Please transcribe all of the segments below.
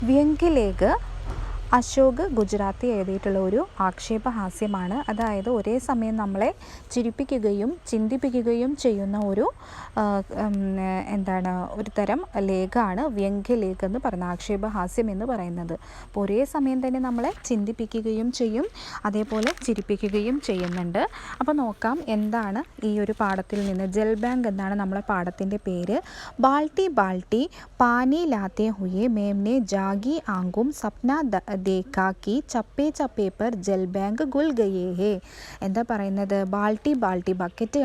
വ്യംഗ്യലേഖ് അശോക് ഗുജറാത്തി എഴുതിയിട്ടുള്ള ഒരു ആക്ഷേപഹാസ്യമാണ്. അതായത് ഒരേ സമയം നമ്മളെ ചിരിപ്പിക്കുകയും ചിന്തിപ്പിക്കുകയും ചെയ്യുന്ന ഒരു ഒരു തരം ലേഖമാണ് വ്യംഗ്യലേഖ് എന്ന് പറയുന്ന ആക്ഷേപഹാസ്യം എന്ന് പറയുന്നത്. അപ്പോൾ ഒരേ സമയം തന്നെ നമ്മളെ ചിന്തിപ്പിക്കുകയും ചെയ്യും, അതേപോലെ ചിരിപ്പിക്കുകയും ചെയ്യുന്നുണ്ട്. അപ്പോൾ നോക്കാം എന്താണ് ഈ ഒരു പാഠത്തിൽ നിന്ന്. ജൽ ബാങ്ക് എന്നാണ് നമ്മളെ പാഠത്തിൻ്റെ പേര്. ബാൾട്ടി ബാൾട്ടി പാനി ലാത്തെ ഹുയെ മേംനെ ജാഗി ആങ്കും സപ്ന ദേഖാ കി ചപ്പേ ചപ്പേ പർ ജൽ ബാങ്ക് ഗുൽ ഗയേ ഹേ. എന്താ പറയുന്നത്? ബാൾട്ടി ബാൾട്ടി ബക്കറ്റ്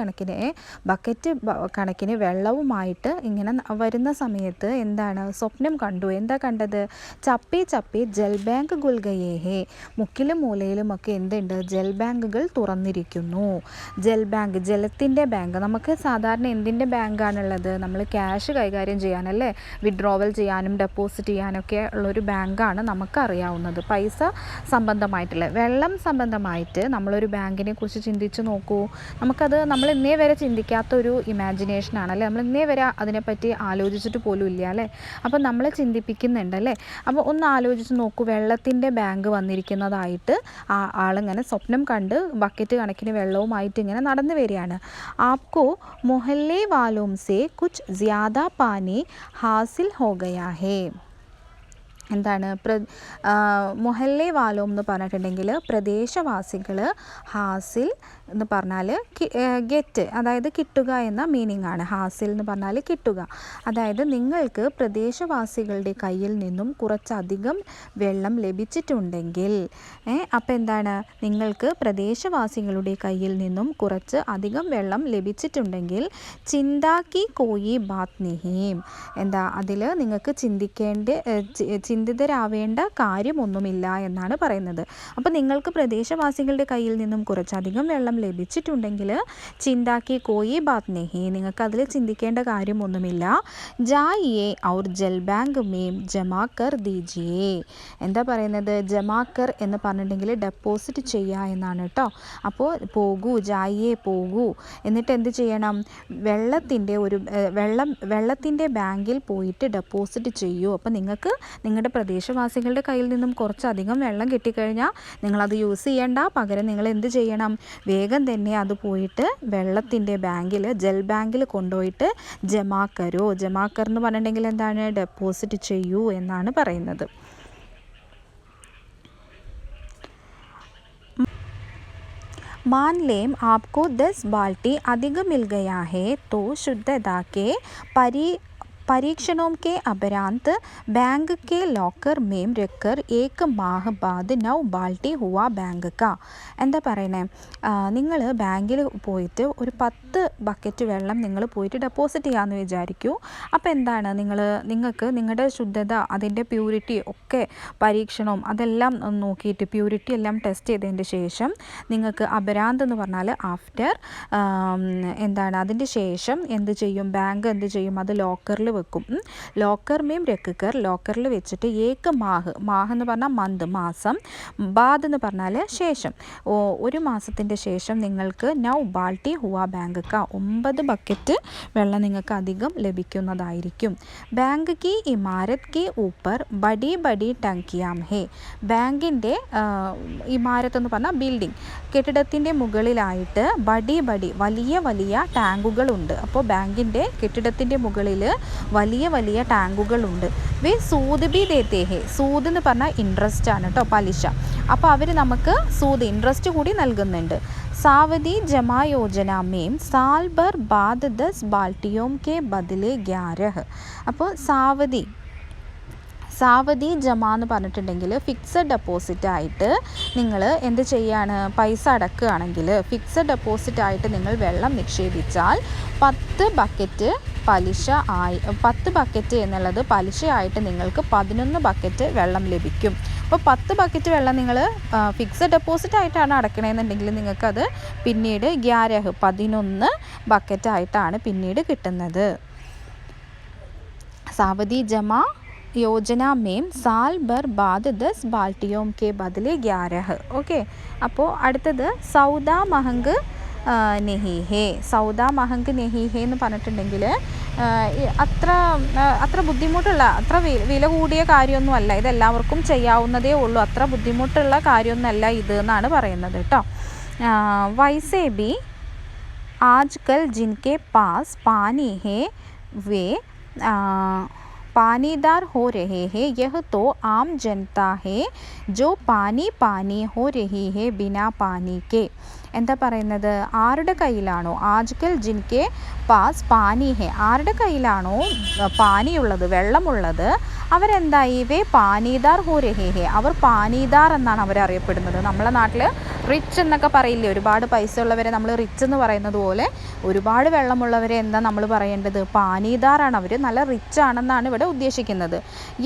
കണക്കിന് വെള്ളവുമായിട്ട് ഇങ്ങനെ വരുന്ന സമയത്ത് എന്താണ് സ്വപ്നം കണ്ടു. എന്താ കണ്ടത്? ചപ്പേ ചപ്പേ ജൽ ബാങ്ക് ഗുൽ ഗയേ ഹേ. മുക്കിലും മൂലയിലും ഒക്കെ എന്തുണ്ട്? ജൽ ബാങ്കുകൾ തുറന്നിരിക്കുന്നു. ജൽ ബാങ്ക്, ജലത്തിൻ്റെ ബാങ്ക്. നമുക്ക് സാധാരണ എന്തിൻ്റെ ബാങ്കാണുള്ളത്? നമ്മൾ ക്യാഷ് കൈകാര്യം ചെയ്യാനല്ലേ, വിഡ്രോവൽ ചെയ്യാനും ഡെപ്പോസിറ്റ് ചെയ്യാനൊക്കെ ഉള്ളൊരു ബാങ്കാണ് നമുക്കറിയാവുന്നത്. പൈസ സംബന്ധമായിട്ടുള്ള, വെള്ളം സംബന്ധമായിട്ട് നമ്മളൊരു ബാങ്കിനെ കുറിച്ച് ചിന്തിച്ച് നോക്കൂ. നമ്മൾ ഇന്നേ വരെ ചിന്തിക്കാത്തൊരു ഇമാജിനേഷനാണല്ലേ. നമ്മൾ ഇന്നേ വരെ അതിനെപ്പറ്റി ആലോചിച്ചിട്ട് പോലും ഇല്ല അല്ലേ. അപ്പോൾ നമ്മളെ ചിന്തിപ്പിക്കുന്നുണ്ടല്ലേ. അപ്പോൾ ഒന്ന് ആലോചിച്ച് നോക്കൂ, വെള്ളത്തിൻ്റെ ബാങ്ക് വന്നിരിക്കുന്നതായിട്ട് ആളിങ്ങനെ സ്വപ്നം കണ്ട് ബക്കറ്റ് കണക്കിന് വെള്ളവുമായിട്ട് ഇങ്ങനെ നടന്നു വരികയാണ്. ആപ്കോ മൊഹല്ലെ വാലോം സേ കുച്ച് ജ്യാദാ പാനി ഹാസിൽ ഹോ ഗയാ ഹേ. എന്താണ് മൊഹല്ലെ വാലോം എന്ന് പറഞ്ഞിട്ടുണ്ടെങ്കിൽ പ്രദേശവാസികൾ, ഹാസിൽ എന്ന് പറഞ്ഞാൽ ഗെറ്റ്, അതായത് കിട്ടുക എന്ന മീനിങ് ആണ്. ഹാസിൽ എന്ന് പറഞ്ഞാൽ കിട്ടുക. അതായത് നിങ്ങൾക്ക് പ്രദേശവാസികളുടെ കയ്യിൽ നിന്നും കുറച്ചധികം വെള്ളം ലഭിച്ചിട്ടുണ്ടെങ്കിൽ, അപ്പോൾ എന്താണ്, നിങ്ങൾക്ക് പ്രദേശവാസികളുടെ കയ്യിൽ നിന്നും കുറച്ച് അധികം വെള്ളം ലഭിച്ചിട്ടുണ്ടെങ്കിൽ ചിന്താക്കി കോയി ബാത് നിഹീം. എന്താ അതിൽ നിങ്ങൾക്ക് ചിന്തിതരാവേണ്ട കാര്യമൊന്നുമില്ല എന്നാണ് പറയുന്നത്. അപ്പോൾ നിങ്ങൾക്ക് പ്രദേശവാസികളുടെ കയ്യിൽ നിന്നും കുറച്ചധികം വെള്ളം ലഭിച്ചിട്ടുണ്ടെങ്കിൽ ചിന്താക്കി കോയി ബാത് നെഹി, നിങ്ങൾക്ക് അതിൽ ചിന്തിക്കേണ്ട കാര്യമൊന്നുമില്ല. ജായിയെ ഔർ ജൽ ബാങ്ക് മേം ജമാക്കർ ദീജിയേ. എന്താ പറയുന്നത്? ജമാക്കർ എന്ന് പറഞ്ഞിട്ടുണ്ടെങ്കിൽ ഡെപ്പോസിറ്റ് ചെയ്യുക എന്നാണ് കേട്ടോ. അപ്പോൾ പോകൂ, ജായിയെ പോകൂ, എന്നിട്ട് എന്ത് ചെയ്യണം? വെള്ളത്തിൻ്റെ ബാങ്കിൽ പോയിട്ട് ഡെപ്പോസിറ്റ് ചെയ്യൂ. അപ്പോൾ നിങ്ങൾക്ക് നിങ്ങളുടെ പ്രദേശവാസികളുടെ കയ്യിൽ നിന്നും കുറച്ചധികം വെള്ളം കിട്ടിക്കഴിഞ്ഞാൽ നിങ്ങളത് യൂസ് ചെയ്യേണ്ട, പകരം നിങ്ങൾ എന്ത് ചെയ്യണം? വേഗം തന്നെ അത് പോയിട്ട് വെള്ളത്തിൻ്റെ ബാങ്കിൽ, ജൽ ബാങ്കിൽ കൊണ്ടുപോയിട്ട് ജമാക്കരോ, ജമാക്കർ എന്ന് പറഞ്ഞിട്ടുണ്ടെങ്കിൽ എന്താണ്? ഡെപ്പോസിറ്റ് ചെയ്യൂ എന്നാണ് പറയുന്നത്. मान लें आपको 10 बाल्टी अधिक मिल गया है तो शुद्धता के परीक्षणों के उपरांत बैंक के लॉकर में रखकर 1 माह बाद 9 बाल्टी हुआ बैंक का. എന്താ പറയണേ? നിങ്ങൾ ബാങ്കിൽ പോയിട്ട് ഒരു 10 ബക്കറ്റ് വെള്ളം നിങ്ങൾ പോയിട്ട് ഡെപ്പോസിറ്റ് ചെയ്യാമെന്ന് വിചാരിക്കൂ. അപ്പോൾ എന്താണ്, നിങ്ങൾക്ക് നിങ്ങളുടെ ശുദ്ധത, അതിൻ്റെ പ്യൂരിറ്റി ഒക്കെ പരീക്ഷണവും അതെല്ലാം നോക്കിയിട്ട് പ്യൂരിറ്റി എല്ലാം ടെസ്റ്റ് ചെയ്തതിൻ്റെ ശേഷം നിങ്ങൾക്ക് അപരാന്ത് എന്ന് പറഞ്ഞാൽ ആഫ്റ്റർ, അതിൻ്റെ ശേഷം എന്ത് ചെയ്യും? ബാങ്ക് എന്ത് ചെയ്യും? അത് ലോക്കറിൽ വെക്കും. ലോക്കർ മേം രക്കർ, ലോക്കറിൽ വെച്ചിട്ട് 1 മാഹ് എന്ന് പറഞ്ഞാൽ മന്ത്, മാസം, ബാദ് എന്ന് പറഞ്ഞാൽ ശേഷം, 1 മാസത്തിൻ്റെ ശേഷം നിങ്ങൾക്ക് 9 ബാൾട്ടി ഹുവ ബാങ്ക് കാ, 9 ബക്കറ്റ് വെള്ളം നിങ്ങൾക്ക് അധികം ലഭിക്കുന്നതായിരിക്കും. ബാങ്ക് കി ഇമാരത് കെ ഊപ്പർ ബഡി ബഡി ടങ്കിയാം ഹേ. ബാങ്കിൻ്റെ ഇമാരത്ത് എന്ന് പറഞ്ഞാൽ ബിൽഡിംഗ്, കെട്ടിടത്തിൻ്റെ മുകളിലായിട്ട് ബഡി വലിയ വലിയ ടാങ്കുകളുണ്ട്. അപ്പോൾ ബാങ്കിൻ്റെ കെട്ടിടത്തിൻ്റെ മുകളിൽ വലിയ വലിയ ടാങ്കുകളുണ്ട്. വേ സൂദ് ബി ദേത്തേ ഹേ. സൂദ് എന്ന് പറഞ്ഞാൽ ഇൻട്രസ്റ്റ് ആണ് കേട്ടോ, പലിശ. അപ്പോൾ അവർ നമുക്ക് ഇൻട്രസ്റ്റ് കൂടി നൽകുന്നുണ്ട്. സാവധി ജമാ യോജന മേം സാൽ ഭർ ബാദ് 10 ബാൾട്ടിയോം കെ ബദലെ 11. അപ്പോൾ സാവധി ജമ എന്ന് പറഞ്ഞിട്ടുണ്ടെങ്കിൽ ഫിക്സഡ് ഡെപ്പോസിറ്റ് ആയിട്ട് നിങ്ങൾ എന്ത് ചെയ്യാണ്? പൈസ അടക്കുകയാണെങ്കിൽ ഫിക്സഡ് ഡെപ്പോസിറ്റ് ആയിട്ട് നിങ്ങൾ വെള്ളം നിക്ഷേപിച്ചാൽ 10 ബക്കറ്റ് പലിശ 10 ബക്കറ്റ് എന്നുള്ളത് പലിശയായിട്ട് നിങ്ങൾക്ക് 11 ബക്കറ്റ് വെള്ളം ലഭിക്കും. അപ്പോൾ 10 ബക്കറ്റ് വെള്ളം നിങ്ങൾ ഫിക്സഡ് ഡെപ്പോസിറ്റ് ആയിട്ടാണ് അടക്കണമെന്നുണ്ടെങ്കിൽ നിങ്ങൾക്കത് പിന്നീട് 11 ബക്കറ്റായിട്ടാണ് പിന്നീട് കിട്ടുന്നത്. സാവധി ജമ योजना में साल भर बाद 10 बाल्टियों के बदले 11. ഓക്കെ. അപ്പോൾ അടുത്തത് സൗദ മഹങ്ക് നെഹി ഹേ. സൗദ മഹങ്ക് നെഹി ഹേ എന്ന് പറഞ്ഞിട്ടുണ്ടെങ്കിൽ അത്ര ബുദ്ധിമുട്ടുള്ള, അത്ര വില കൂടിയ കാര്യമൊന്നുമല്ല, ഇതെല്ലാവർക്കും ചെയ്യാവുന്നതേ ഉള്ളൂ, അത്ര ബുദ്ധിമുട്ടുള്ള കാര്യമൊന്നുമല്ല ഇത് എന്നാണ് പറയുന്നത് കേട്ടോ. വൈസേ ബി ആജ്കൽ ജിൻകെ പാസ് പാനി ഹേ വേ पानीदार हो रहे हैं, यह तो आम जनता है जो पानी पानी हो रही है बिना पानी के. എന്താ പറയുന്നത്, ആരുടെ കയ്യിലാണോ ആജ്കൽ ജിൻകെ പാസ് പാനി ഹേ, ആരുടെ കയ്യിലാണോ പാനിയുള്ളത്, വെള്ളമുള്ളത്, അവരെന്തായി വേ പാനീദാർ ഹോ രഹേ ഹേ, അവർ പാനീദാർ എന്നാണ് അവരറിയപ്പെടുന്നത്. നമ്മളെ നാട്ടിൽ റിച്ച് എന്നൊക്കെ പറയില്ലേ, ഒരുപാട് പൈസ ഉള്ളവരെ നമ്മൾ റിച്ച് എന്ന് പറയുന്നത് പോലെ ഒരുപാട് വെള്ളമുള്ളവരെ എന്താ നമ്മൾ പറയേണ്ടത്, പാനീദാറാണ്, അവർ നല്ല റിച്ച് ആണെന്നാണ് ഇവിടെ ഉദ്ദേശിക്കുന്നത്.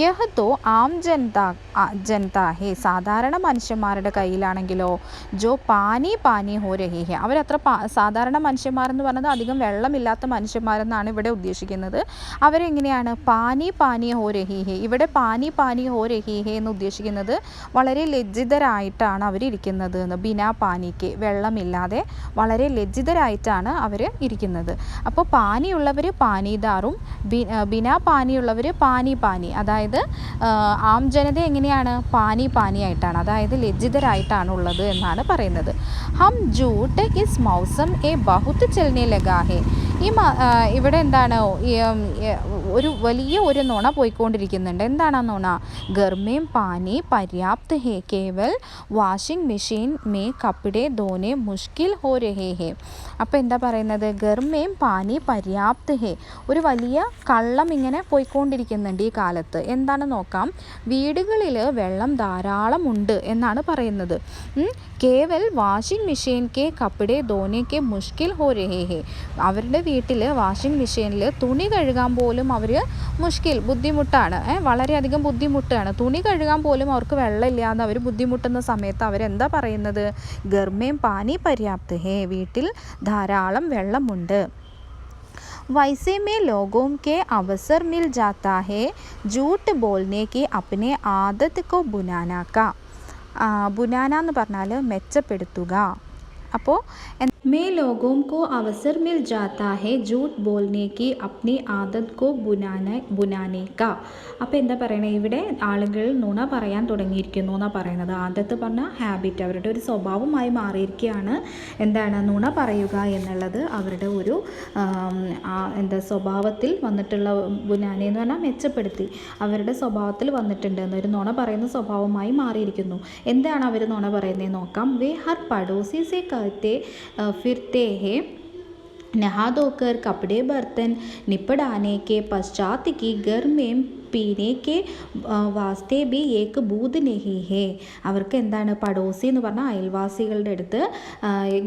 യഹ് തോ ആം ജനതാ ഹേ, സാധാരണ മനുഷ്യന്മാരുടെ കയ്യിലാണെങ്കിലോ ജോ പാനി പാനി ഹോ രഹി ഹേ, അവരത്ര സാധാരണ മനുഷ്യന്മാരെന്ന് പറഞ്ഞത് അധികം വെള്ളമില്ലാത്ത മനുഷ്യന്മാരെന്നാണ് ഇവിടെ ഉദ്ദേശിക്കുന്നത്. അവരെങ്ങനെയാണ് പാനി പാനി ഹോ രഹി ഹേ, ഇവിടെ പാനി പാനി ഹോ രഹി ഹേ എന്ന് ഉദ്ദേശിക്കുന്നത് വളരെ ലജ്ജിതരായിട്ടാണ് അവരിയ്ക്കുന്നത് എന്ന്. ബിനാ പാനിക്ക്, വെള്ളമില്ലാതെ വളരെ ലജ്ജിതരായിട്ടാണ് അവർ ഇരിക്കുന്നത്. അപ്പോൾ പാനിയുള്ളവർ പാനീദാറും ബിനാ പാനിയുള്ളവർ പാനി പാനി, അതായത് ആം ജനത എങ്ങനെയാണ് പാനി പാനിയായിട്ടാണ്, അതായത് ലജ്ജിതരായിട്ടാണ് ഉള്ളത് എന്നാണ് പറയുന്നത്. ഹം ജൂട്ട് ഇസ് മൗസം എ ബഹുത്ത് ചലനെ ലഗാ ഹേ, ഇവിടെ എന്താണ് ഒരു വലിയ ഒരു നുണ പോയിക്കൊണ്ടിരിക്കുന്നുണ്ട്. എന്താണ് ആ നുണ, ഗർമേം പാനി പര്യാപ്ത് ഹേ കേവൽ വാഷിംഗ് മെഷീൻ മേ കപ്പടെ ധോനെ മുഷ്കിൽ ഹോ രഹേ ഹേ. അപ്പോൾ എന്താ പറയുന്നത്, ഗർമേം പാനി പര്യാപ്ത് ഹേ, ഒരു വലിയ കള്ളം ഇങ്ങനെ പോയിക്കൊണ്ടിരിക്കുന്നുണ്ട് ഈ കാലത്ത്. എന്താണ് നോക്കാം, വീടുകളിൽ വെള്ളം ധാരാളം ഉണ്ട് എന്നാണ് പറയുന്നത്. Kewal washing machine K കപ്പടെ ധോനെ K മുഷ്കിൽ ഹോ രഹേ ഹേ, അവരുടെ വീട്ടിൽ വാഷിംഗ് മെഷീനിൽ തുണി കഴുകാൻ പോലും അവർ ബുദ്ധിമുട്ടാണ്, വളരെയധികം ബുദ്ധിമുട്ടാണ്. തുണി കഴുകാൻ പോലും അവർക്ക് വെള്ളമില്ലാതെ അവർ ബുദ്ധിമുട്ടുന്ന സമയത്ത് അവരെന്താ പറയുന്നത്, ഗർമേം പാനി പര്യാപ്ത് ഹേ, വീട്ടിൽ ധാരാളം വെള്ളമുണ്ട്. वैसे में लोगों के अवसर मिल जाता है झूठ बोलने की अपने आदत को बुनाना का. ബുനാന എന്ന് പറഞ്ഞാൽ മെച്ചപ്പെടുത്തുക. അപ്പോൾ मैं लोगों को अवसर मिल जाता है झूठ बोलने की अपनी आदत को बुनाने का. അപ്പോൾ എന്താ പറയണത്, ഇവിടെ ആളുകൾ നുണ പറയാൻ തുടങ്ങിയിരിക്കുന്നു എന്നാണ് പറയുന്നത്. ആദത്ത് പറഞ്ഞാൽ ഹാബിറ്റ്, അവരുടെ ഒരു സ്വഭാവമായി മാറിയിരിക്കുകയാണ്. എന്താണ് നുണ പറയുക എന്നുള്ളത് അവരുടെ ഒരു സ്വഭാവത്തിൽ വന്നിട്ടുള്ള, ബുനാനെ എന്ന് പറഞ്ഞാൽ മെച്ചപ്പെടുത്തി, അവരുടെ സ്വഭാവത്തിൽ വന്നിട്ടുണ്ട് എന്നൊരു നുണ പറയുന്ന സ്വഭാവമായി മാറിയിരിക്കുന്നു. എന്താണ് അവർ നുണ പറയുന്നത് നോക്കാം. വേ ഹർ പടോസി സെ कहते फिरते हैं नहा धोकर कपड़े बर्तन निपटाने के पश्चात की घर में പീനെ കെ വാസ്തേ ബി ഏക്ക് ബൂത് നെഹി ഹേ. അവർക്ക് എന്താണ് പടോസി എന്ന് പറഞ്ഞാൽ അയൽവാസികളുടെ അടുത്ത്,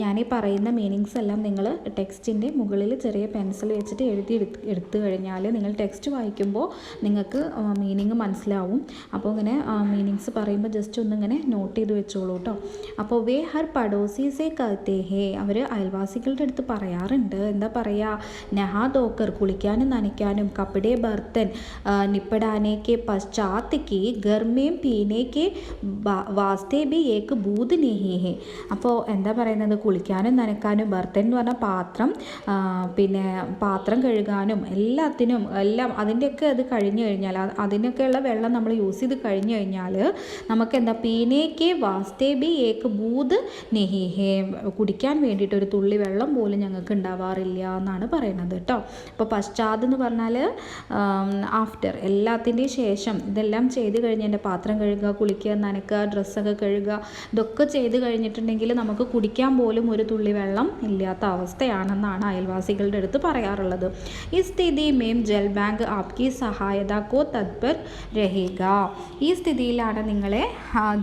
ഞാൻ ഈ പറയുന്ന മീനിങ്സ് എല്ലാം നിങ്ങൾ ടെക്സ്റ്റിൻ്റെ മുകളിൽ ചെറിയ പെൻസിൽ വെച്ചിട്ട് എടുത്തു കഴിഞ്ഞാൽ നിങ്ങൾ ടെക്സ്റ്റ് വായിക്കുമ്പോൾ നിങ്ങൾക്ക് മീനിങ് മനസ്സിലാവും. അപ്പോൾ ഇങ്ങനെ മീനിങ്സ് പറയുമ്പോൾ ജസ്റ്റ് ഒന്നിങ്ങനെ നോട്ട് ചെയ്ത് വെച്ചോളൂ കേട്ടോ. അപ്പോൾ വേ ഹർ പടോസി സേ കഹത്തെ ഹേ, അവർ അയൽവാസികളുടെ അടുത്ത് പറയാറുണ്ട്. എന്താ പറയുക, നഹാ ധോക്കർ, കുളിക്കാനും നനയ്ക്കാനും, കപ്പടെ ബർത്തൻ निपटाने के पश्चात की घर में पीने के वास्ते भी एक बूद नहीं है. അപ്പോൾ എന്താ പറയുന്നത്, കുളിക്കാനും നനയ്ക്കാനും, ബർത്തൻ എന്ന് പറഞ്ഞാൽ പാത്രം, പിന്നെ പാത്രം കഴുകാനും എല്ലാം അതിൻ്റെയൊക്കെ അത് കഴിഞ്ഞ് കഴിഞ്ഞാൽ, അതിനൊക്കെയുള്ള വെള്ളം നമ്മൾ യൂസ് ചെയ്ത് കഴിഞ്ഞ് കഴിഞ്ഞാൽ നമുക്ക് എന്താ പീനേക്ക് വാസ്തേ ബി ഏക്ക് ബൂത് നെഹി ഹേ, കുടിക്കാൻ വേണ്ടിയിട്ട് ഒരു തുള്ളി വെള്ളം പോലും ഞങ്ങൾക്ക് ഉണ്ടാവാറില്ല എന്നാണ് പറയുന്നത് കേട്ടോ. അപ്പോൾ പശ്ചാത്ത് എന്ന് പറഞ്ഞാൽ ആഫ്റ്റർ, എല്ലാത്തിൻ്റെയും ശേഷം, ഇതെല്ലാം ചെയ്ത് കഴിഞ്ഞ് എൻ്റെ പാത്രം കഴുകുക, കുളിക്കുക, നനയ്ക്കുക, ഡ്രസ്സൊക്കെ കഴുകുക, ഇതൊക്കെ ചെയ്ത് കഴിഞ്ഞിട്ടുണ്ടെങ്കിൽ നമുക്ക് കുടിക്കാൻ പോലും ഒരു തുള്ളി വെള്ളം ഇല്ലാത്ത അവസ്ഥയാണെന്നാണ് അയൽവാസികളുടെ അടുത്ത് പറയാറുള്ളത്. ഈ സ്ഥിതി മേം ജൽ ബാങ്ക് ആപ്കി സഹായത കോ തത്പർ രഹേഗ. ഈ സ്ഥിതിയിലാണ് നിങ്ങളെ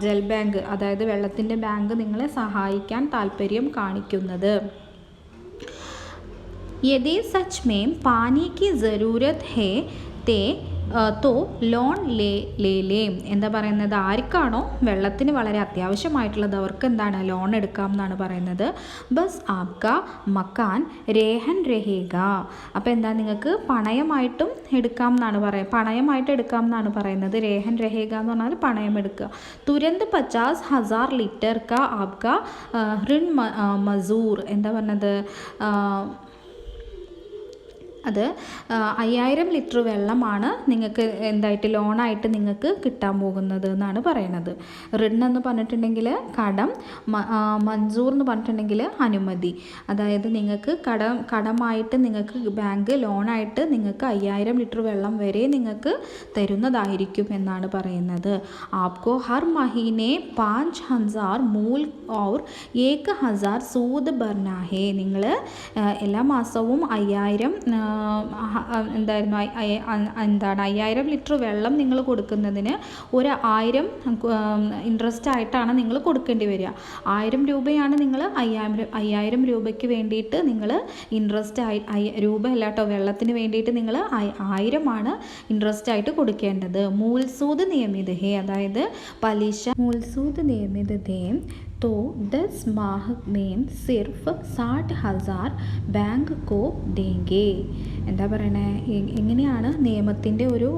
ജൽ ബാങ്ക്, അതായത് വെള്ളത്തിൻ്റെ ബാങ്ക് നിങ്ങളെ സഹായിക്കാൻ താല്പര്യം കാണിക്കുന്നത്. यदि सच में पानी की ज़रूरत है തേ തോ ലോൺ ലേം എന്താ പറയുന്നത്, ആർക്കാണോ വെള്ളത്തിന് വളരെ അത്യാവശ്യമായിട്ടുള്ളത് അവർക്ക് എന്താണ് ലോൺ എടുക്കാം എന്നാണ് പറയുന്നത്. ബസ് ആപ്ക മക്കാൻ രേഹൻ രഹേഗ. അപ്പോൾ എന്താ, നിങ്ങൾക്ക് പണയമായിട്ടും എടുക്കാം എന്നാണ് പണയമായിട്ട് എടുക്കാം എന്നാണ് പറയുന്നത്. രേഹൻ രഹേഗ എന്ന് പറഞ്ഞാൽ പണയം എടുക്കുക. തുരന്ത് 50,000 ലിറ്റർ കാ ആപ്ക ഋൺ മസൂർ എന്താ പറഞ്ഞത്, അത് 5000 ലിറ്റർ വെള്ളമാണ് നിങ്ങൾക്ക് എന്തായിട്ട് ലോണായിട്ട് നിങ്ങൾക്ക് കിട്ടാൻ പോകുന്നത് എന്നാണ് പറയുന്നത്. ഋൺ എന്ന് പറഞ്ഞിട്ടുണ്ടെങ്കിൽ കടം, മൻസൂർ എന്ന് പറഞ്ഞിട്ടുണ്ടെങ്കിൽ അനുമതി. അതായത് നിങ്ങൾക്ക് കടമായിട്ട് നിങ്ങൾക്ക് ബാങ്ക് ലോണായിട്ട് നിങ്ങൾക്ക് 5000 ലിറ്റർ വെള്ളം വരെ നിങ്ങൾക്ക് തരുന്നതായിരിക്കും എന്നാണ് പറയുന്നത്. ആപ്കോ ഹർ മഹീനെ 5000 മൂൽ ഔർ 1000 സൂദ് ഭർനാ ഹേ. നിങ്ങൾ എല്ലാ മാസവും 5000 എന്തായിരുന്നു എന്താണ് 5000 ലിറ്റർ വെള്ളം നിങ്ങൾ കൊടുക്കുന്നതിന് 1000 ഇൻട്രസ്റ്റ് ആയിട്ടാണ് നിങ്ങൾ കൊടുക്കേണ്ടി വരിക. 1000 രൂപയാണ് നിങ്ങൾ 5000 രൂപയ്ക്ക് വേണ്ടിയിട്ട് നിങ്ങൾ ഇൻട്രസ്റ്റ് രൂപ അല്ല കേട്ടോ, വെള്ളത്തിന് വേണ്ടിയിട്ട് നിങ്ങൾ 1000 ആണ് ഇൻട്രസ്റ്റ് ആയിട്ട് കൊടുക്കേണ്ടത്. മൂൽസൂദ് നിയമിത ഹേ, അതായത് പലിശ. മൂൽസൂദ് നിയമിത ദേം तो 10 माह में सिर्फ 60,000 ബാങ്ക് കോ ദേങ്കേ. എന്താ പറയണേ, എങ്ങനെയാണ് നിയമത്തിൻ്റെ ഒരു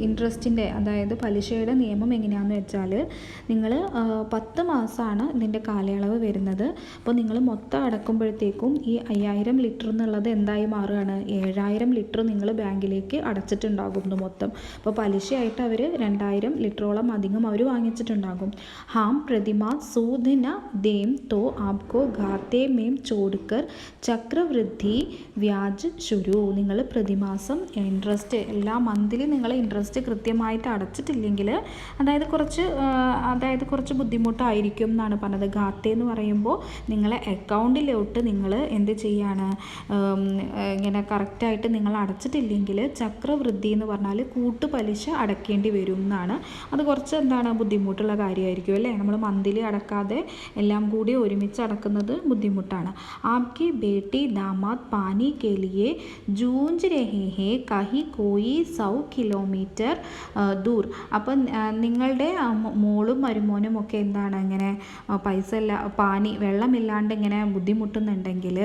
ഇൻട്രസ്റ്റിൻ്റെ, അതായത് പലിശയുടെ നിയമം എങ്ങനെയാണെന്ന് വെച്ചാൽ, നിങ്ങൾ 10 മാസമാണ് ഇതിൻ്റെ കാലയളവ് വരുന്നത്. അപ്പോൾ നിങ്ങൾ മൊത്തം അടക്കുമ്പോഴത്തേക്കും ഈ 5000 ലിറ്റർ എന്നുള്ളത് എന്തായി മാറുകയാണ്, 7000 ലിറ്റർ നിങ്ങൾ ബാങ്കിലേക്ക് അടച്ചിട്ടുണ്ടാകുന്നു മൊത്തം. അപ്പോൾ പലിശയായിട്ട് അവർ 2000 ലിറ്ററോളം അധികം അവർ വാങ്ങിച്ചിട്ടുണ്ടാകും. ഹാം പ്രതിമാ सूद न देम तो आपको ഖാത്തെ മേം ചോടുക്കർ ചക്രവൃദ്ധി വ്യാജ് ശുരു. നിങ്ങൾ പ്രതിമാസം ഇൻട്രസ്റ്റ് എല്ലാ മന്തിലും നിങ്ങൾ ഇൻട്രസ്റ്റ് കൃത്യമായിട്ട് അടച്ചിട്ടില്ലെങ്കിൽ അതായത് കുറച്ച് ബുദ്ധിമുട്ടായിരിക്കും എന്നാണ് പറഞ്ഞത്. ഖാത്തെ എന്ന് പറയുമ്പോൾ നിങ്ങളെ അക്കൗണ്ടിലോട്ട് നിങ്ങൾ എന്ത് ചെയ്യാണ്, ഇങ്ങനെ കറക്റ്റായിട്ട് നിങ്ങൾ അടച്ചിട്ടില്ലെങ്കിൽ ചക്രവൃദ്ധി എന്ന് പറഞ്ഞാൽ കൂട്ടുപലിശ അടയ്ക്കേണ്ടി വരും എന്നാണ്. അത് കുറച്ച് ബുദ്ധിമുട്ടുള്ള കാര്യമായിരിക്കും അല്ലേ. നമ്മൾ മന്തിൽ അടക്കാതെ എല്ലാം കൂടി ഒരുമിച്ച് അടക്കുന്നത് ബുദ്ധിമുട്ടാണ്. ആപ്കി ബേട്ടി ദാമാദ് പാനി കെ ലിയെ ജൂഞ്ച് രഹേ ഹേ കഹി കോയി 100 കിലോമീറ്റർ ദൂർ. അപ്പം നിങ്ങളുടെ മോളും മരുമോനും ഒക്കെ ഇങ്ങനെ പൈസ വെള്ളമില്ലാണ്ട് ഇങ്ങനെ ബുദ്ധിമുട്ടുന്നുണ്ടെങ്കിൽ,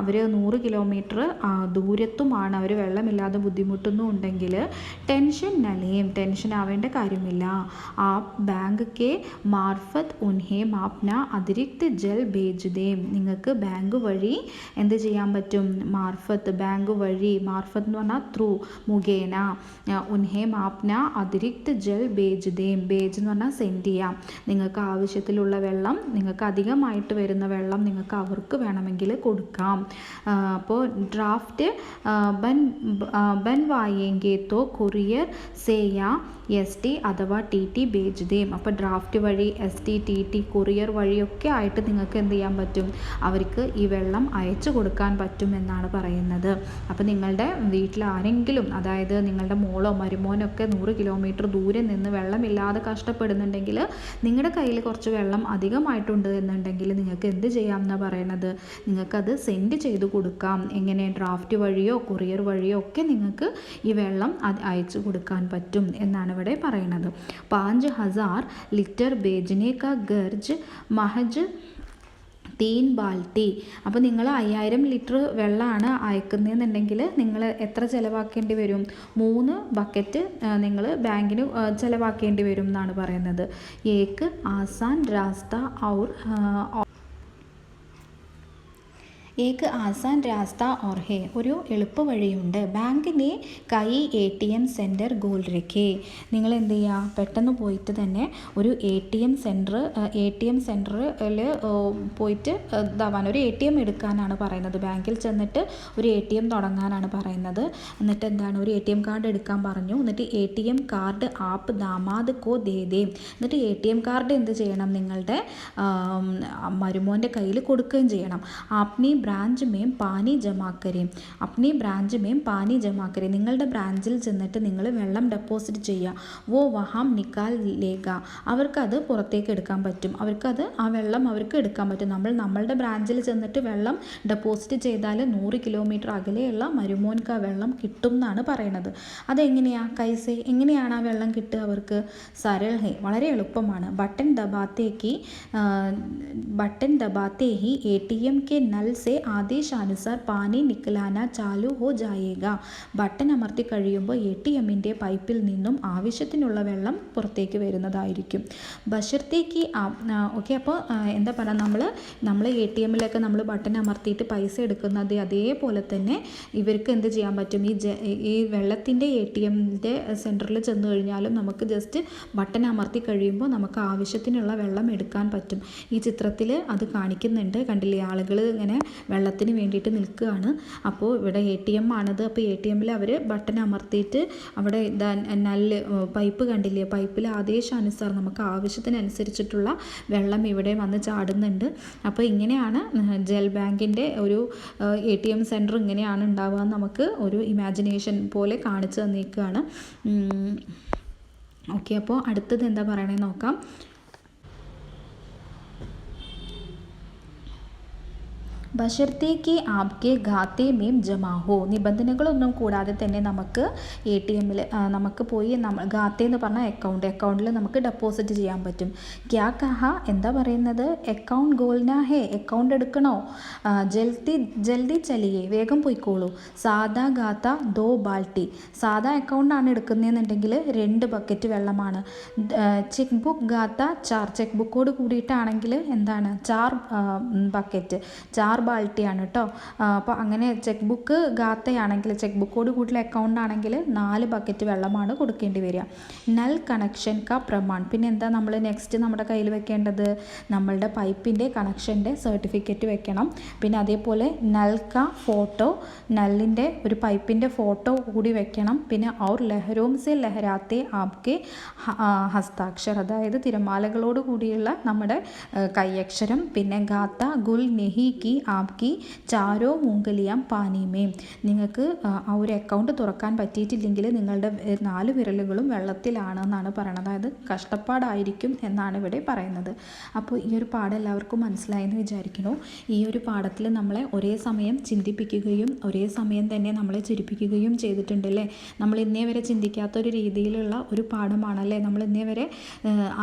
അവർ 100 കിലോമീറ്റർ ദൂരത്തുമാണ് അവർ വെള്ളമില്ലാതെ ബുദ്ധിമുട്ടുന്നുണ്ടെങ്കിൽ ടെൻഷൻ ആവേണ്ട കാര്യമില്ല. ആ ബാങ്ക് കെ മാർഫത്ത് ഉൻഹേം ആപ്ന അതിരിക്ത് ജൽ ഭേജ് ദേം. നിങ്ങൾക്ക് ബാങ്ക് വഴി എന്ത് ചെയ്യാൻ പറ്റും, ബാങ്ക് വഴി, മാർഫത്ത് എന്ന് പറഞ്ഞാൽ ത്രൂ, മുഖേന, ഉൻഹേം ആപ്ന അതിരിക്ത് ജൽ ഭേജ് ദേം. ഭേജ് എന്ന് പറഞ്ഞാൽ സെൻഡ് ചെയ്യാം. നിങ്ങൾക്ക് ആവശ്യത്തിലുള്ള വെള്ളം, നിങ്ങൾക്ക് അധികമായിട്ട് വരുന്ന വെള്ളം നിങ്ങൾക്ക് അവർക്ക് വേണമെങ്കിൽ കൊടുക്കാം. അപ്പോൾ ഡ്രാഫ്റ്റ് ബൻവായെങ്കെ തോ കൊറിയർ സേയാ ST അഥവാ TT ഭേജ് ദേം. അപ്പോൾ ഡ്രാഫ്റ്റ് വഴി ST TT കൊറിയർ വഴിയൊക്കെ ആയിട്ട് നിങ്ങൾക്ക് എന്ത് ചെയ്യാൻ പറ്റും, അവർക്ക് ഈ വെള്ളം അയച്ചു കൊടുക്കാൻ പറ്റും എന്നാണ് പറയുന്നത്. അപ്പോൾ നിങ്ങളുടെ വീട്ടിൽ ആരെങ്കിലും, അതായത് നിങ്ങളുടെ മോളോ മരുമോനൊക്കെ 100 കിലോമീറ്റർ ദൂരെ നിന്ന് വെള്ളമില്ലാതെ കഷ്ടപ്പെടുന്നുണ്ടെങ്കിൽ, നിങ്ങളുടെ കയ്യിൽ കുറച്ച് വെള്ളം അധികമായിട്ടുണ്ട് എന്നുണ്ടെങ്കിൽ നിങ്ങൾക്ക് എന്ത് ചെയ്യാം എന്നാണ് പറയുന്നത്, നിങ്ങൾക്കത് സെൻഡ് ചെയ്ത് കൊടുക്കാം. എങ്ങനെ, ഡ്രാഫ്റ്റ് വഴിയോ കൊറിയർ വഴിയോ ഒക്കെ നിങ്ങൾക്ക് ഈ വെള്ളം അയച്ചു കൊടുക്കാൻ പറ്റും എന്നാണ് ഇവിടെ പറയുന്നത്. 5000 ലിറ്റർ ബേജനെ കാ ഗർജ് മഹജ് 3 ബാൽട്ടി. അപ്പോൾ നിങ്ങൾ 5000 ലിറ്റർ വെള്ളമാണ് അയക്കുന്നതെന്നുണ്ടെങ്കിൽ നിങ്ങൾ എത്ര ചിലവാക്കേണ്ടി വരും, 3 ബക്കറ്റ് നിങ്ങൾ ബാങ്കിന് ചിലവാക്കേണ്ടി വരും എന്നാണ് പറയുന്നത്. ഏക്ക് ആസാൻ രാസ്ത ഔർ ഓർ ഹേ, ഒരു എളുപ്പ വഴിയുണ്ട്. ബാങ്കിനെ കൈ ATM സെൻറ്റർ ഗോൾ രഖേ. നിങ്ങൾ എന്ത് ചെയ്യുക, പെട്ടെന്ന് പോയിട്ട് തന്നെ ഒരു ATM സെൻറ്ററിൽ പോയിട്ട് ഒരു ATM എടുക്കാനാണ് പറയുന്നത്. ബാങ്കിൽ ചെന്നിട്ട് ഒരു ATM തുടങ്ങാനാണ് പറയുന്നത്. എന്നിട്ട് ഒരു ATM കാർഡ് എടുക്കാൻ പറഞ്ഞു. എന്നിട്ട് ATM കാർഡ് ആപ്പ് ദാമാദ് കോ ദേ. എന്നിട്ട് ATM കാർഡ് എന്ത് ചെയ്യണം, നിങ്ങളുടെ മരുമോൻ്റെ കയ്യിൽ കൊടുക്കുകയും ചെയ്യണം. ആപ്നി ബ്രാഞ്ച് മേം പാനി ജമാ കരേം, അപ്നി ബ്രാഞ്ച് മേം പാനി ജമാ കരേം, നിങ്ങളുടെ ബ്രാഞ്ചിൽ ചെന്നിട്ട് നിങ്ങൾ വെള്ളം ഡെപ്പോസിറ്റ് ചെയ്യുക. വോ വഹാം നിക്കാൽ ലേഗ, അവർക്കത് പുറത്തേക്ക് എടുക്കാൻ പറ്റും, അവർക്കത് ആ വെള്ളം അവർക്ക് എടുക്കാൻ പറ്റും. നമ്മളുടെ ബ്രാഞ്ചിൽ ചെന്നിട്ട് വെള്ളം ഡെപ്പോസിറ്റ് ചെയ്താൽ 100 കിലോമീറ്റർ അകലെയുള്ള മരുമോൻക്ക് ആ വെള്ളം കിട്ടും എന്നാണ് പറയണത്. അതെങ്ങനെയാണ്? കൈസെ, എങ്ങനെയാണ് ആ വെള്ളം കിട്ടുക അവർക്ക്? സരൾ ഹേ, വളരെ എളുപ്പമാണ്. ബട്ടൺ दबाते ही ATM के नल से आदेशानुसार पानी निकलाना चालू हो जाएगा. ബട്ടൺ അമർത്തി കഴിയുമ്പോൾ ATMൻ്റെ പൈപ്പിൽ നിന്നും ആവശ്യത്തിനുള്ള വെള്ളം പുറത്തേക്ക് വരുന്നതായിരിക്കും. ബഷർത്തേക്ക് ഓക്കെ. അപ്പോൾ എന്താ പറയുക, നമ്മൾ ATMലൊക്കെ നമ്മൾ ബട്ടൺ അമർത്തിയിട്ട് പൈസ എടുക്കുന്നത് അതേപോലെ തന്നെ ഇവർക്ക് എന്ത് ചെയ്യാൻ പറ്റും? ഈ വെള്ളത്തിൻ്റെ ATMൻ്റെ സെൻറ്ററിൽ ചെന്ന് കഴിഞ്ഞാലും നമുക്ക് ജസ്റ്റ് ബട്ടൺ അമർത്തി കഴിയുമ്പോൾ നമുക്ക് ആവശ്യത്തിനുള്ള വെള്ളം എടുക്കാൻ പറ്റും. ഈ ചിത്രത്തിൽ അത് കാണിക്കുന്നുണ്ട്, കണ്ടില്ലേ? ആളുകൾ ഇങ്ങനെ വെള്ളത്തിന് വേണ്ടിയിട്ട് നിൽക്കുകയാണ്. അപ്പോൾ ഇവിടെ ATM ആണിത്. അപ്പോൾ ATMൽ അവർ ബട്ടൺ അമർത്തിയിട്ട് അവിടെ പൈപ്പ് കണ്ടില്ലേ? പൈപ്പിൽ ആദേശാനുസാരം നമുക്ക് ആവശ്യത്തിനനുസരിച്ചിട്ടുള്ള വെള്ളം ഇവിടെ വന്ന് ചാടുന്നുണ്ട്. അപ്പോൾ ഇങ്ങനെയാണ് ജൽ ബാങ്കിൻ്റെ ഒരു ATM സെൻറ്റർ ഇങ്ങനെയാണ് ഉണ്ടാവുക. നമുക്ക് ഒരു ഇമാജിനേഷൻ പോലെ കാണിച്ചു തന്നിരിക്കുകയാണ്. ഓക്കെ. അപ്പോൾ അടുത്തത് എന്താ പറയണേ നോക്കാം. ബഷർത്തേക്ക് ആപ്കെ ഖാത്തെ മേം ജമാ ഹോ, നിബന്ധനകളൊന്നും കൂടാതെ തന്നെ നമുക്ക് ATMൽ നമുക്ക് പോയി ഖാത്തെ എന്ന് പറഞ്ഞ അക്കൗണ്ടിൽ നമുക്ക് ഡെപ്പോസിറ്റ് ചെയ്യാൻ പറ്റും. ക്യാ കഹ, എന്താ പറയുന്നത്? അക്കൗണ്ട് ഗോൾന ഹേ, അക്കൗണ്ട് എടുക്കണോ? ജൽദി ചലിയേ, വേഗം പോയിക്കോളൂ. സാദാ ഖാത്ത 2 ബാൽട്ടി, സാദാ അക്കൗണ്ടാണ് എടുക്കുന്നതെന്നുണ്ടെങ്കിൽ 2 ബക്കറ്റ് വെള്ളമാണ്. ചെക്ക് ബുക്ക് ഖാത്ത 4, ചെക്ക് ബുക്കോട് കൂടിയിട്ടാണെങ്കിൽ എന്താണ്? 4 ബക്കറ്റ്, 4 ബാൾട്ടിയാണ് കേട്ടോ. അപ്പോൾ അങ്ങനെ ചെക്ക് ബുക്ക് ഖാത്തയാണെങ്കിൽ, ചെക്ക് ബുക്കോട് കൂടിയുള്ള അക്കൗണ്ട് ആണെങ്കിൽ 4 ബക്കറ്റ് വെള്ളമാണ് കൊടുക്കേണ്ടി വരിക. നൽ കണക്ഷൻ കാ പ്രമാൺ, പിന്നെ എന്താ നമ്മൾ നെക്സ്റ്റ് നമ്മുടെ കയ്യിൽ വെക്കേണ്ടത്? നമ്മളുടെ പൈപ്പിൻ്റെ കണക്ഷൻ്റെ സർട്ടിഫിക്കറ്റ് വെക്കണം. പിന്നെ അതേപോലെ നൽ കാ ഫോട്ടോ, നല്ലിൻ്റെ ഒരു പൈപ്പിൻ്റെ ഫോട്ടോ കൂടി വെക്കണം. പിന്നെ ഔർ ലഹരോം സെ ലഹരാത്തെ ആപ്കെ ഹസ്താക്ഷർ, അതായത് തിരമാലകളോട് കൂടിയുള്ള നമ്മുടെ കൈയക്ഷരം. പിന്നെ ഖാത്ത ഗുൽ നെഹി കി ആപ്കി ചാരോ മൂങ്കലിയാം പാനിമേം, നിങ്ങൾക്ക് ആ ഒരു അക്കൗണ്ട് തുറക്കാൻ പറ്റിയിട്ടില്ലെങ്കിൽ നിങ്ങളുടെ 4 വിരലുകളും വെള്ളത്തിലാണ് എന്നാണ് പറയുന്നത്. അതായത് കഷ്ടപ്പാടായിരിക്കും എന്നാണ് ഇവിടെ പറയുന്നത്. അപ്പോൾ ഈ ഒരു പാഠം എല്ലാവർക്കും മനസ്സിലായെന്ന് വിചാരിക്കുന്നു. ഈ ഒരു പാഠത്തിൽ നമ്മളെ ഒരേ സമയം ചിന്തിപ്പിക്കുകയും ഒരേ സമയം തന്നെ നമ്മളെ ചിരിപ്പിക്കുകയും ചെയ്തിട്ടുണ്ടല്ലേ. നമ്മൾ ഇന്നേ വരെ ചിന്തിക്കാത്തൊരു രീതിയിലുള്ള ഒരു പാഠമാണല്ലേ. നമ്മൾ ഇന്നേ വരെ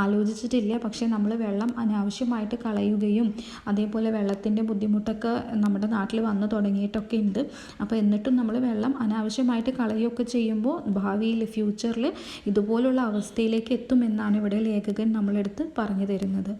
ആലോചിച്ചിട്ടില്ല. പക്ഷേ നമ്മൾ വെള്ളം അനാവശ്യമായിട്ട് കളയുകയും അതേപോലെ വെള്ളത്തിൻ്റെ ബുദ്ധിമുട്ടൊക്കെ നമ്മുടെ നാട്ടിൽ വന്നു തുടങ്ങിയിട്ടൊക്കെ ഉണ്ട്. അപ്പോൾ എന്നിട്ടും നമ്മൾ വെള്ളം അനാവശ്യമായിട്ട് കളയുകയൊക്കെ ചെയ്യുമ്പോൾ ഭാവിയിൽ ഫ്യൂച്ചറിൽ ഇതുപോലുള്ള അവസ്ഥയിലേക്ക് എത്തുമെന്നാണ് ഇവിടെ ലേഖകൻ നമ്മളെടുത്ത് പറഞ്ഞു തരുന്നത്.